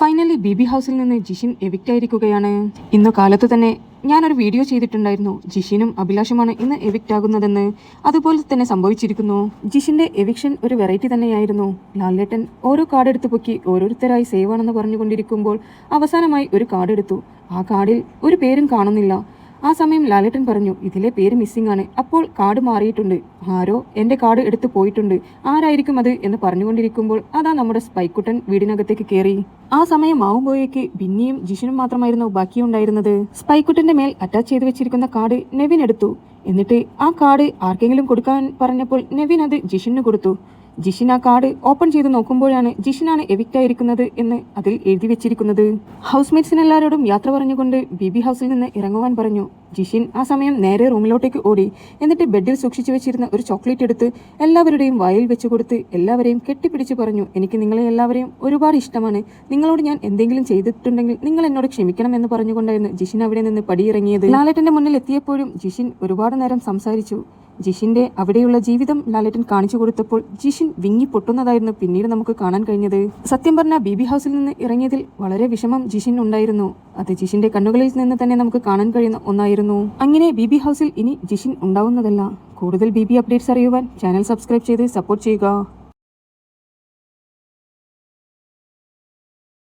Finally ബിബി ഹൗസിൽ നിന്ന് Jishin evict ആയിരിക്കുകയാണ്. ഇന്ന് കാലത്ത് തന്നെ ഞാനൊരു വീഡിയോ ചെയ്തിട്ടുണ്ടായിരുന്നു. ജിഷിനും അഭിലാഷുമാണ് ഇന്ന് എവിക്റ്റ് ആകുന്നതെന്ന്. അതുപോലെ തന്നെ സംഭവിച്ചിരിക്കുന്നു. ജിഷിന്റെ എവിക്ഷൻ ഒരു വെറൈറ്റി തന്നെയായിരുന്നു. ലാലേട്ടൻ ഓരോ കാർഡ് എടുത്തു പൊക്കി ഓരോരുത്തരായി സേവ് ആണെന്ന് പറഞ്ഞുകൊണ്ടിരിക്കുമ്പോൾ അവസാനമായി ഒരു കാർഡ് എടുത്തു. ആ കാർഡിൽ ഒരു പേരും കാണുന്നില്ല. ആ സമയം ലാലേട്ടൻ പറഞ്ഞു, ഇതിലെ പേര് മിസ്സിംഗ് ആണ്. അപ്പോൾ കാർഡ് മാറിയിട്ടുണ്ട്, ആരോ എന്റെ കാർഡ് എടുത്തു പോയിട്ടുണ്ട്, ആരായിരിക്കും അത് എന്ന് പറഞ്ഞുകൊണ്ടിരിക്കുമ്പോൾ അതാ നമ്മുടെ സ്പൈക്കുട്ടൻ വീടിനകത്തേക്ക് കയറി. ആ സമയം ആവുമ്പോഴേക്ക് ബിന്നിയും ജിഷിനും മാത്രമായിരുന്നു ബാക്കിയുണ്ടായിരുന്നത്. സ്പൈക്കുട്ടന്റെ മേൽ അറ്റാച്ച് ചെയ്ത് വെച്ചിരിക്കുന്ന കാർഡ് നെവിൻ എടുത്തു. എന്നിട്ട് ആ കാർഡ് ആർക്കെങ്കിലും കൊടുക്കാൻ പറഞ്ഞപ്പോൾ നെവിൻ അത് ജിഷിന് കൊടുത്തു. ജിഷിൻ ആ കാർഡ് ഓപ്പൺ ചെയ്ത് നോക്കുമ്പോഴാണ് ജിഷിനാണ് എവിക്റ്റ് ആയിരിക്കുന്നത് എന്ന് അതിൽ എഴുതി വെച്ചിരിക്കുന്നത്. ഹൗസ്മേറ്റ്സിനെല്ലാവരോടും യാത്ര പറഞ്ഞുകൊണ്ട് ബിബി ഹൗസിൽ നിന്ന് ഇറങ്ങുവാൻ പറഞ്ഞു. ജിഷിൻ ആ സമയം നേരെ റൂമിലോട്ടേക്ക് ഓടി. എന്നിട്ട് ബെഡിൽ സൂക്ഷിച്ചു വെച്ചിരുന്ന ഒരു ചോക്ലേറ്റ് എടുത്ത് എല്ലാവരുടെയും വായിൽ വെച്ചു കൊടുത്ത് എല്ലാവരെയും കെട്ടിപ്പിടിച്ച് പറഞ്ഞു, എനിക്ക് നിങ്ങളെ എല്ലാവരെയും ഒരുപാട് ഇഷ്ടമാണ്. നിങ്ങളോട് ഞാൻ എന്തെങ്കിലും ചെയ്തിട്ടുണ്ടെങ്കിൽ നിങ്ങൾ എന്നോട് ക്ഷമിക്കണം എന്ന് പറഞ്ഞുകൊണ്ടായിരുന്നു ജിഷിൻ അവിടെ നിന്ന് പടിയിറങ്ങിയത്. ലാലേട്ടന്റെ മുന്നിൽ എത്തിയപ്പോഴും ജിഷിൻ ഒരുപാട് നേരം സംസാരിച്ചു. ജിഷിന്റെ അവിടെയുള്ള ജീവിതം ലാലേട്ടൻ കാണിച്ചു കൊടുത്തപ്പോൾ ജിഷിൻ വിങ്ങി പൊട്ടുന്നതായിരുന്നു പിന്നീട് നമുക്ക് കാണാൻ കഴിഞ്ഞത്. സത്യം പറഞ്ഞ ബിബി ഹൗസിൽ നിന്ന് ഇറങ്ങിയതിൽ വളരെ വിഷമം ജിഷിൻ ഉണ്ടായിരുന്നു. അത് ജിഷിന്റെ കണ്ണുകളിൽ നിന്ന് തന്നെ നമുക്ക് കാണാൻ കഴിയുന്ന ഒന്നായിരുന്നു. അങ്ങനെ ബിബി ഹൗസിൽ ഇനി ജിഷിൻ ഉണ്ടാവുന്നതല്ല. കൂടുതൽ ബിബി അപ്ഡേറ്റ്സ് അറിയുവാൻ ചാനൽ സബ്സ്ക്രൈബ് ചെയ്ത് സപ്പോർട്ട് ചെയ്യുക.